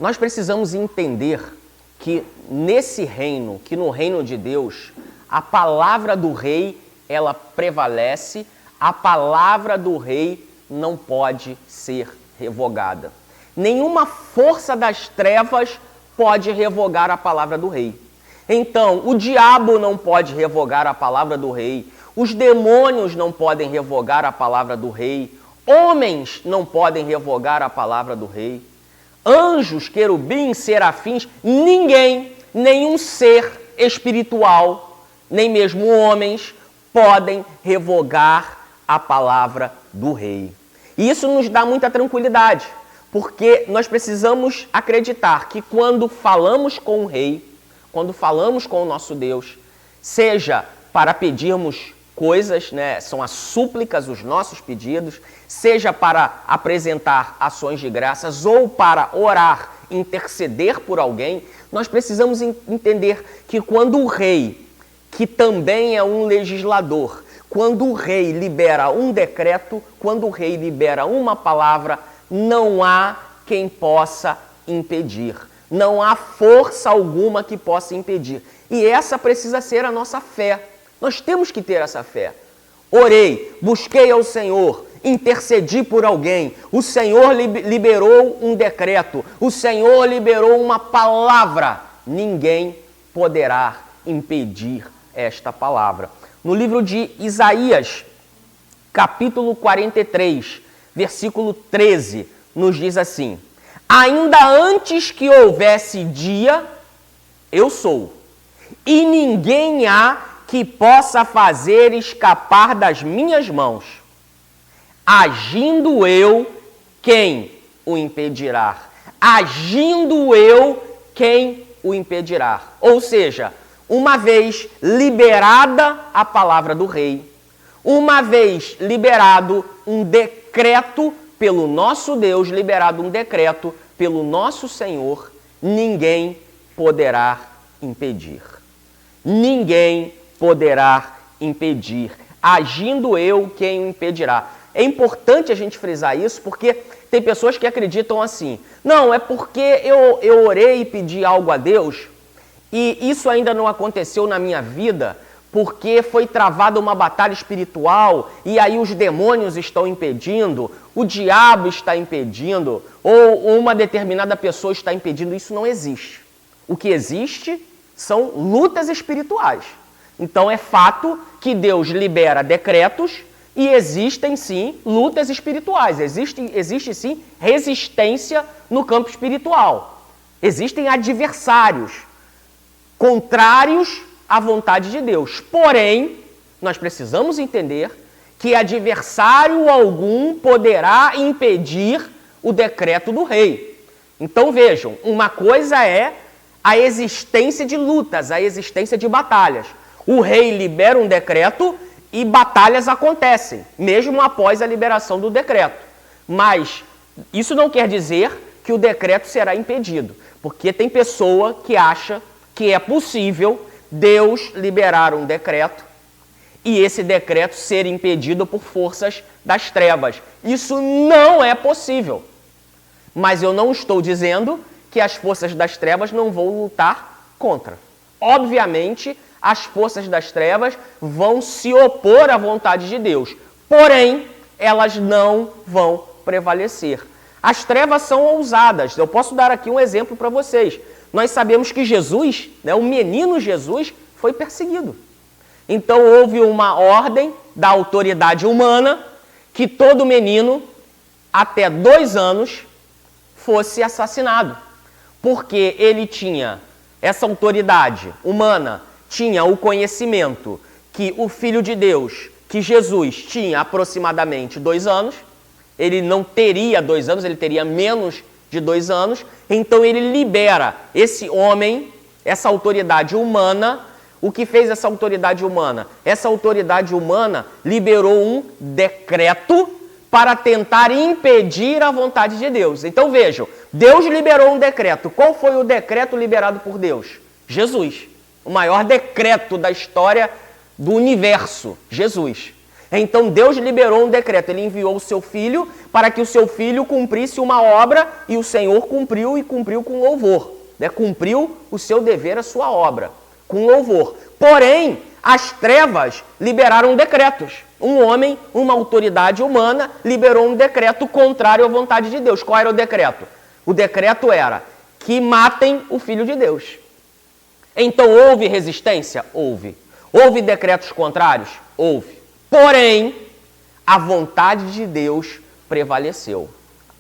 Nós precisamos entender que nesse reino, que no reino de Deus, a palavra do rei, ela prevalece, a palavra do rei não pode ser revogada. Nenhuma força das trevas pode revogar a palavra do rei. Então, o diabo não pode revogar a palavra do rei, os demônios não podem revogar a palavra do rei, homens não podem revogar a palavra do rei, anjos, querubins, serafins, ninguém, nenhum ser espiritual, nem mesmo homens, podem revogar a palavra do rei. E isso nos dá muita tranquilidade, porque nós precisamos acreditar que quando falamos com o rei, quando falamos com o nosso Deus, seja para pedirmos coisas, né, são as súplicas, os nossos pedidos, seja para apresentar ações de graças ou para orar, interceder por alguém, nós precisamos entender que quando o rei, que também é um legislador, quando o rei libera um decreto, quando o rei libera uma palavra, não há quem possa impedir. Não há força alguma que possa impedir. E essa precisa ser a nossa fé. Nós temos que ter essa fé. Orei, busquei ao Senhor, intercedi por alguém. O Senhor liberou um decreto. O Senhor liberou uma palavra. Ninguém poderá impedir esta palavra. No livro de Isaías, capítulo 43, versículo 13, nos diz assim: ainda antes que houvesse dia, eu sou, e ninguém há que possa fazer escapar das minhas mãos. Agindo eu, quem o impedirá? Agindo eu, quem o impedirá? Ou seja, uma vez liberada a palavra do rei, uma vez liberado um decreto pelo nosso Deus, liberado um decreto pelo nosso Senhor, ninguém poderá impedir. Ninguém poderá impedir. Agindo eu, quem o impedirá? É importante a gente frisar isso, porque tem pessoas que acreditam assim: não, é porque eu orei e pedi algo a Deus, e isso ainda não aconteceu na minha vida, porque foi travada uma batalha espiritual, e aí os demônios estão impedindo, o diabo está impedindo, ou uma determinada pessoa está impedindo. Isso não existe. O que existe são lutas espirituais. Então é fato que Deus libera decretos e existem sim lutas espirituais, existe sim resistência no campo espiritual. Existem adversários contrários à vontade de Deus. Porém, nós precisamos entender que adversário algum poderá impedir o decreto do rei. Então vejam, uma coisa é a existência de lutas, a existência de batalhas. O rei libera um decreto e batalhas acontecem, mesmo após a liberação do decreto. Mas isso não quer dizer que o decreto será impedido, porque tem pessoa que acha que é possível Deus liberar um decreto e esse decreto ser impedido por forças das trevas. Isso não é possível. Mas eu não estou dizendo que as forças das trevas não vão lutar contra. Obviamente, as forças das trevas vão se opor à vontade de Deus. Porém, elas não vão prevalecer. As trevas são ousadas. Eu posso dar aqui um exemplo para vocês. Nós sabemos que Jesus, o menino Jesus, foi perseguido. Então houve uma ordem da autoridade humana que todo menino, até 2 anos, fosse assassinado. Porque ele tinha, essa autoridade humana, tinha o conhecimento que o Filho de Deus, que Jesus, tinha aproximadamente 2 anos, ele não teria 2 anos, ele teria menos de 2 anos, então ele libera esse homem, essa autoridade humana. O que fez essa autoridade humana? Essa autoridade humana liberou um decreto para tentar impedir a vontade de Deus. Então vejam, Deus liberou um decreto. Qual foi o decreto liberado por Deus? Jesus. O maior decreto da história do universo, Jesus. Então Deus liberou um decreto, ele enviou o seu filho para que o seu filho cumprisse uma obra e o Senhor cumpriu e cumpriu com louvor. Né? Cumpriu o seu dever, a sua obra, com louvor. Porém, as trevas liberaram decretos. Um homem, uma autoridade humana, liberou um decreto contrário à vontade de Deus. Qual era o decreto? O decreto era que matem o Filho de Deus. Então houve resistência? Houve. Houve decretos contrários? Houve. Porém, a vontade de Deus prevaleceu.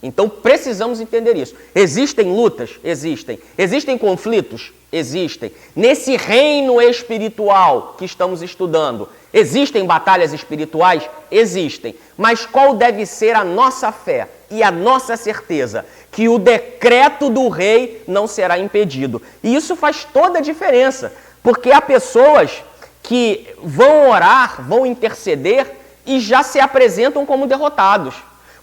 Então precisamos entender isso. Existem lutas? Existem. Existem conflitos? Existem. Nesse reino espiritual que estamos estudando, existem batalhas espirituais? Existem. Mas qual deve ser a nossa fé e a nossa certeza? Que o decreto do rei não será impedido. E isso faz toda a diferença, porque há pessoas que vão orar, vão interceder e já se apresentam como derrotados.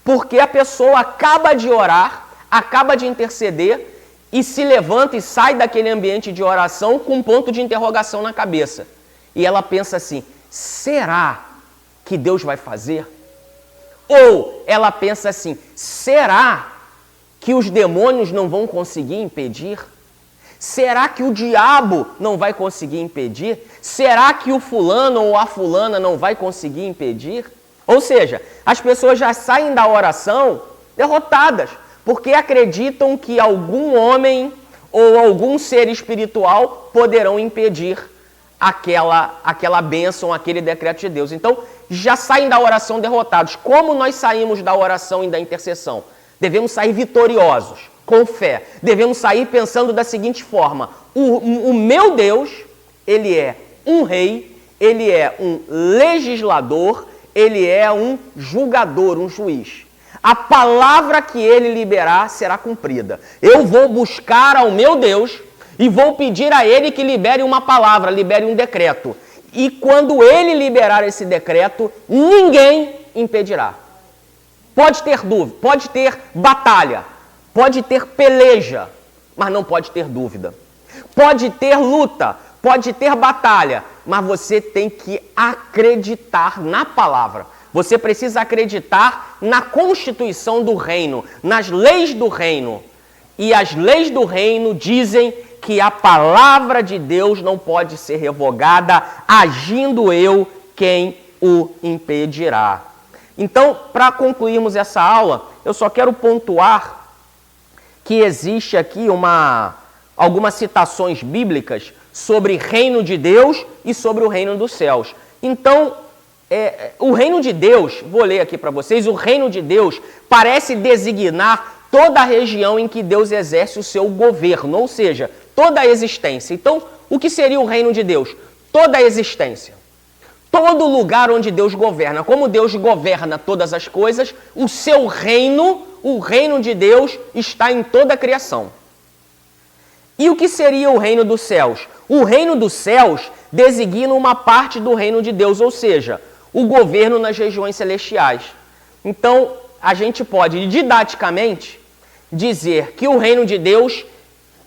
Porque a pessoa acaba de orar, acaba de interceder e se levanta e sai daquele ambiente de oração com um ponto de interrogação na cabeça. E ela pensa assim, será que Deus vai fazer? Ou ela pensa assim, será que os demônios não vão conseguir impedir? Será que o diabo não vai conseguir impedir? Será que o fulano ou a fulana não vai conseguir impedir? Ou seja, as pessoas já saem da oração derrotadas, porque acreditam que algum homem ou algum ser espiritual poderão impedir aquela bênção, aquele decreto de Deus. Então, já saem da oração derrotados. Como nós saímos da oração e da intercessão? Devemos sair vitoriosos, com fé. Devemos sair pensando da seguinte forma, o meu Deus, ele é um rei, ele é um legislador, ele é um julgador, um juiz. A palavra que ele liberar será cumprida. Eu vou buscar ao meu Deus e vou pedir a ele que libere uma palavra, libere um decreto. E quando ele liberar esse decreto, ninguém impedirá. Pode ter dúvida, pode ter batalha, pode ter peleja, mas não pode ter dúvida. Pode ter luta, pode ter batalha, mas você tem que acreditar na palavra. Você precisa acreditar na constituição do reino, nas leis do reino. E as leis do reino dizem que a palavra de Deus não pode ser revogada, agindo eu quem o impedirá. Então, para concluirmos essa aula, eu só quero pontuar que existe aqui algumas citações bíblicas sobre reino de Deus e sobre o reino dos céus. Então, o reino de Deus, vou ler aqui para vocês, o reino de Deus parece designar toda a região em que Deus exerce o seu governo, ou seja, toda a existência. Então, o que seria o reino de Deus? Toda a existência. Todo lugar onde Deus governa. Como Deus governa todas as coisas, o seu reino, o reino de Deus, está em toda a criação. E o que seria o reino dos céus? O reino dos céus designa uma parte do reino de Deus, ou seja, o governo nas regiões celestiais. Então, a gente pode, didaticamente, dizer que o reino de Deus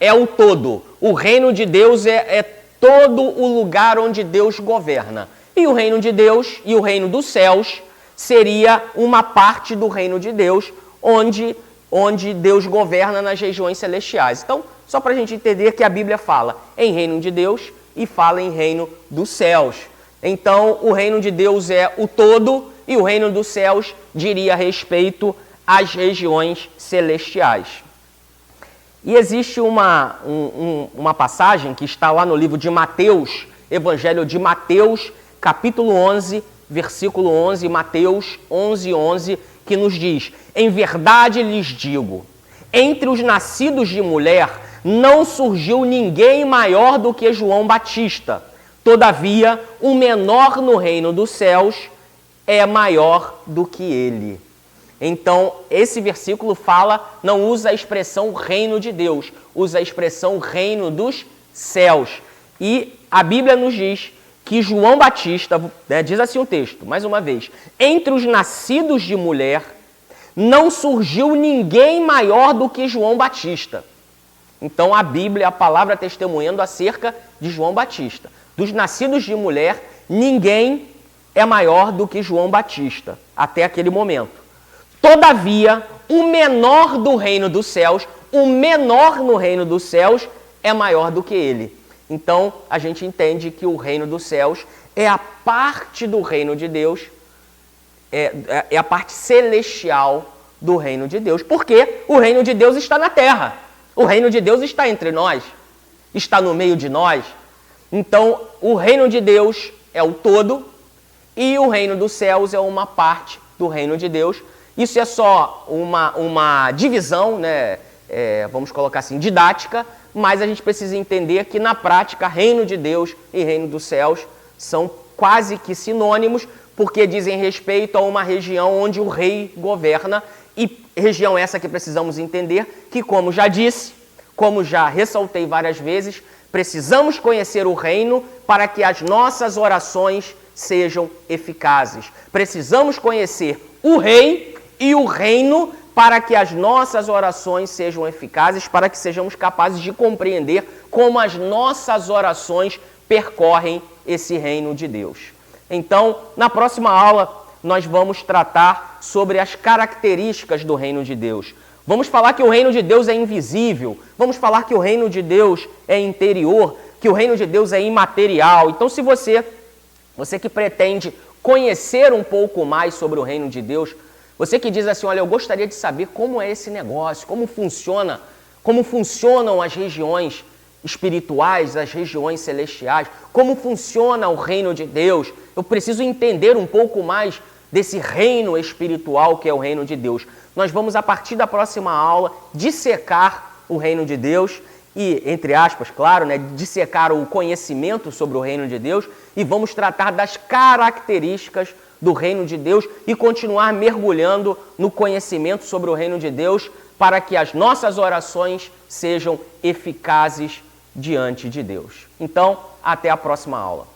é o todo. O reino de Deus é todo o lugar onde Deus governa. E o reino de Deus e o reino dos céus seria uma parte do reino de Deus, onde Deus governa nas regiões celestiais. Então, só para a gente entender que a Bíblia fala em reino de Deus e fala em reino dos céus. Então, o reino de Deus é o todo e o reino dos céus diria respeito às regiões celestiais. E existe uma passagem que está lá no livro de Mateus, Evangelho de Mateus, capítulo 11, versículo 11, Mateus 11, 11, que nos diz: em verdade lhes digo, entre os nascidos de mulher não surgiu ninguém maior do que João Batista. Todavia, o menor no reino dos céus é maior do que ele. Então, esse versículo não usa a expressão reino de Deus, usa a expressão reino dos céus. E a Bíblia nos diz que João Batista, diz assim o texto, mais uma vez, entre os nascidos de mulher não surgiu ninguém maior do que João Batista. Então a Bíblia, a palavra testemunhando acerca de João Batista. Dos nascidos de mulher, ninguém é maior do que João Batista, até aquele momento. Todavia, o menor do reino dos céus, o menor no reino dos céus é maior do que ele. Então, a gente entende que o reino dos céus é a parte do reino de Deus, é a parte celestial do reino de Deus. Porque o reino de Deus está na terra. O reino de Deus está entre nós, está no meio de nós. Então, o reino de Deus é o todo e o reino dos céus é uma parte do reino de Deus. Isso é só uma divisão, né? Vamos colocar assim, didática, mas a gente precisa entender que na prática, reino de Deus e reino dos céus são quase que sinônimos, porque dizem respeito a uma região onde o rei governa, e região essa que precisamos entender que, como já disse, como já ressaltei várias vezes, precisamos conhecer o reino para que as nossas orações sejam eficazes. Precisamos conhecer o rei e o reino para que as nossas orações sejam eficazes, para que sejamos capazes de compreender como as nossas orações percorrem esse reino de Deus. Então, na próxima aula, nós vamos tratar sobre as características do reino de Deus. Vamos falar que o reino de Deus é invisível, vamos falar que o reino de Deus é interior, que o reino de Deus é imaterial. Então, se você que pretende conhecer um pouco mais sobre o reino de Deus, você que diz assim, olha, eu gostaria de saber como é esse negócio, como funcionam as regiões espirituais, as regiões celestiais, como funciona o reino de Deus. Eu preciso entender um pouco mais desse reino espiritual que é o reino de Deus. Nós vamos, a partir da próxima aula, dissecar o reino de Deus e, entre aspas, claro, né, dissecar o conhecimento sobre o reino de Deus, e vamos tratar das características do reino de Deus e continuar mergulhando no conhecimento sobre o reino de Deus para que as nossas orações sejam eficazes diante de Deus. Então, até a próxima aula.